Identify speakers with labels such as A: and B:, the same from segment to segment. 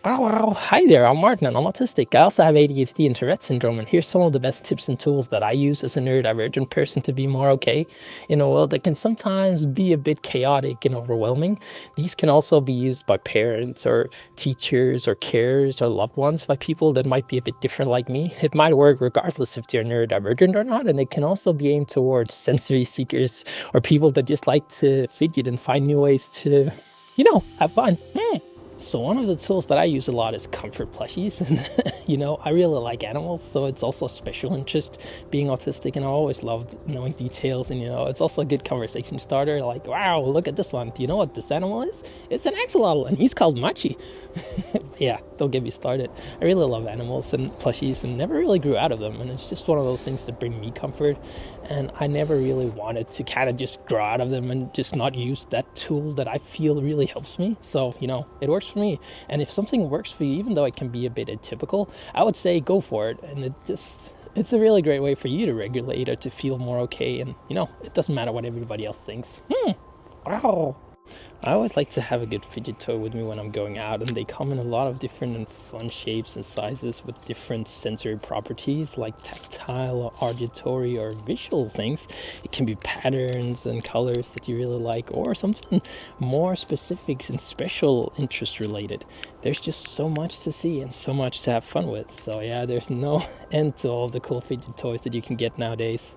A: Oh, hi there, I'm Martin and I'm autistic. I also have ADHD and Tourette syndrome, and here's some of the best tips and tools that I use as a neurodivergent person to be more okay in a world that can sometimes be a bit chaotic and overwhelming. These can also be used by parents or teachers or carers or loved ones, by people that might be a bit different like me. It might work regardless if they're neurodivergent or not, and it can also be aimed towards sensory seekers or people that just like to fidget and find new ways to, have fun. So one of the tools that I use a lot is comfort plushies. And I really like animals, so it's also a special interest being autistic, and I always loved knowing details. And it's also a good conversation starter, like, wow, look at this one, do you know what this animal is? It's an axolotl and he's called Machi. Yeah, don't get me started. I really love animals and plushies and never really grew out of them, and it's just one of those things that bring me comfort, and I never really wanted to kind of just grow out of them and just not use that tool that I feel really helps me. So it works for me, and if something works for you, even though it can be a bit atypical, I would say go for it. And it's a really great way for you to regulate or to feel more okay, and it doesn't matter what everybody else thinks. Wow. I always like to have a good fidget toy with me when I'm going out, and they come in a lot of different and fun shapes and sizes with different sensory properties like tactile or auditory or visual things. It can be patterns and colors that you really like, or something more specific and special interest related. There's just so much to see and so much to have fun with. So yeah, there's no end to all the cool fidget toys that you can get nowadays.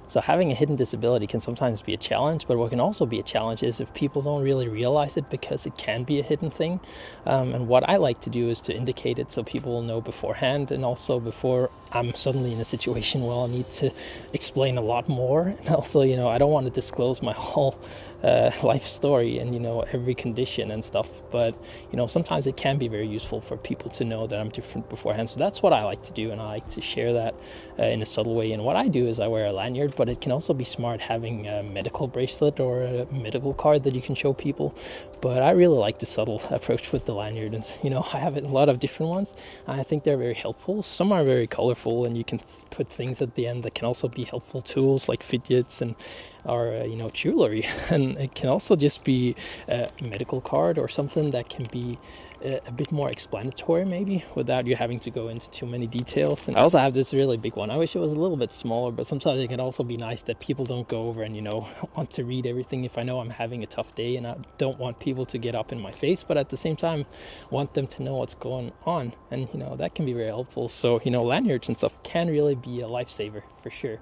A: So having a hidden disability can sometimes be a challenge, but what can also be a challenge is if people don't really realize it, because it can be a hidden thing. And what I like to do is to indicate it so people will know beforehand, and also before I'm suddenly in a situation where I'll need to explain a lot more. And also, I don't want to disclose my whole life story and, every condition and stuff. But, sometimes it can be very useful for people to know that I'm different beforehand. So that's what I like to do, and I like to share that in a subtle way. And what I do is I wear a lanyard, but it can also be smart having a medical bracelet or a medical card that you can show people. But I really like the subtle approach with the lanyard, and I have a lot of different ones. I think they're very helpful. Some are very colorful, and you can put things at the end that can also be helpful tools like fidgets and or Chewelry. And it can also just be a medical card or something that can be a bit more explanatory, maybe, without you having to go into too many details. And I also have this really big one. I wish it was a little bit smaller, but sometimes it can also be nice that people don't go over and want to read everything. If I know I'm having a tough day and I don't want people to get up in my face, but at the same time want them to know what's going on, and that can be very helpful. So lanyards and stuff can really be a lifesaver for sure.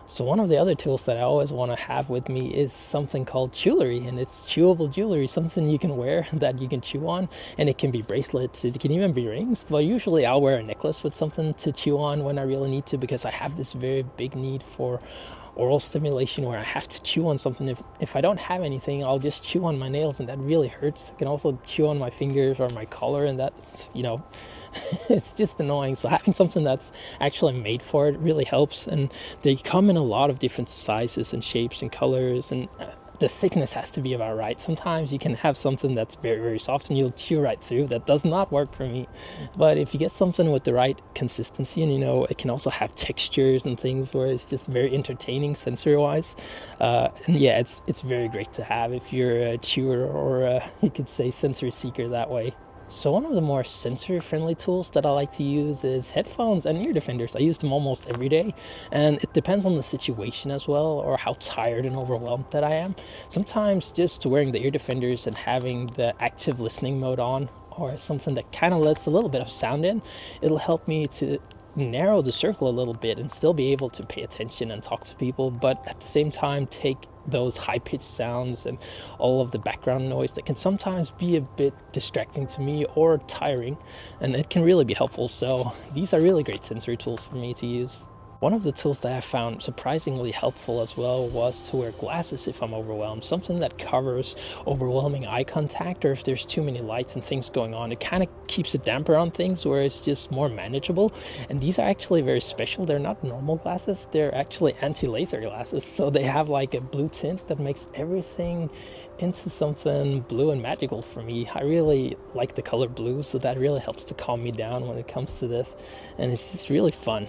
A: So one of the other tools that I always want to have with me is something called Chewelry, and it's chewable jewelry, something you can wear that you can chew on, and it can be bracelets, it can even be rings, but usually I'll wear a necklace with something to chew on when I really need to, because I have this very big need for oral stimulation where I have to chew on something. If I don't have anything, I'll just chew on my nails, and that really hurts. I can also chew on my fingers or my collar, and that's it's just annoying. So having something that's actually made for it really helps, and they come in a lot of different sizes and shapes and colors, and the thickness has to be about right. Sometimes you can have something that's very, very soft and you'll chew right through. That does not work for me. But if you get something with the right consistency, and it can also have textures and things where it's just very entertaining sensory wise. And yeah, it's very great to have if you're a chewer or you could say sensory seeker that way. So one of the more sensory-friendly tools that I like to use is headphones and ear defenders. I use them almost every day, and it depends on the situation as well, or how tired and overwhelmed that I am. Sometimes just wearing the ear defenders and having the active listening mode on, or something that kind of lets a little bit of sound in, it'll help me to narrow the circle a little bit and still be able to pay attention and talk to people, but at the same time take those high-pitched sounds and all of the background noise that can sometimes be a bit distracting to me or tiring, and it can really be helpful. So these are really great sensory tools for me to use. One of the tools that I found surprisingly helpful as well was to wear glasses if I'm overwhelmed, something that covers overwhelming eye contact, or if there's too many lights and things going on, it kind of keeps a damper on things where it's just more manageable. And these are actually very special. They're not normal glasses, they're actually anti-laser glasses, so they have like a blue tint that makes everything into something blue and magical for me. I really like the color blue, so that really helps to calm me down when it comes to this, and it's just really fun.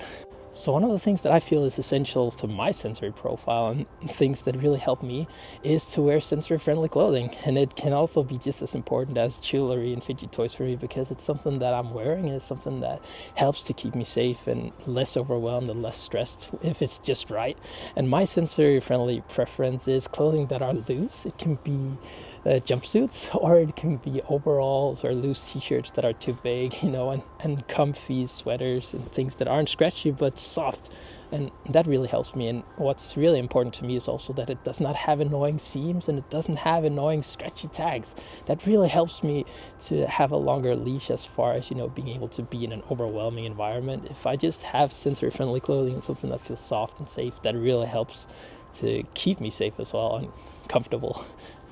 A: So one of the things that I feel is essential to my sensory profile and things that really help me is to wear sensory-friendly clothing. And it can also be just as important as jewelry and fidget toys for me, because it's something that I'm wearing and it's something that helps to keep me safe and less overwhelmed and less stressed if it's just right. And my sensory-friendly preference is clothing that are loose. It can be jumpsuits, or it can be overalls or loose t-shirts that are too big, and comfy sweaters and things that aren't scratchy but soft. And that really helps me. And what's really important to me is also that it does not have annoying seams and it doesn't have annoying scratchy tags. That really helps me to have a longer leash as far as, being able to be in an overwhelming environment. If I just have sensory friendly clothing and something that feels soft and safe, that really helps to keep me safe as well and comfortable.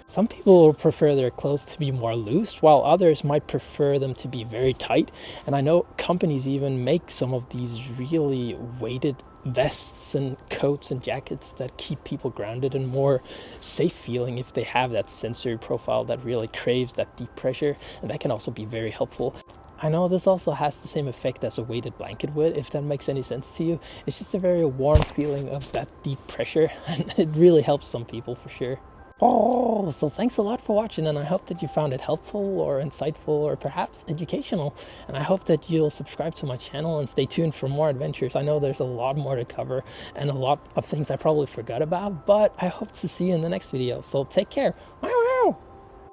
A: Some people prefer their clothes to be more loose, while others might prefer them to be very tight. And I know companies even make some of these really weighted vests and coats and jackets that keep people grounded and more safe feeling if they have that sensory profile that really craves that deep pressure. And that can also be very helpful. I know this also has the same effect as a weighted blanket would, if that makes any sense to you. It's just a very warm feeling of that deep pressure, and it really helps some people for sure. Oh, so thanks a lot for watching, and I hope that you found it helpful or insightful or perhaps educational. And I hope that you'll subscribe to my channel and stay tuned for more adventures. I know there's a lot more to cover and a lot of things I probably forgot about, but I hope to see you in the next video. So take care.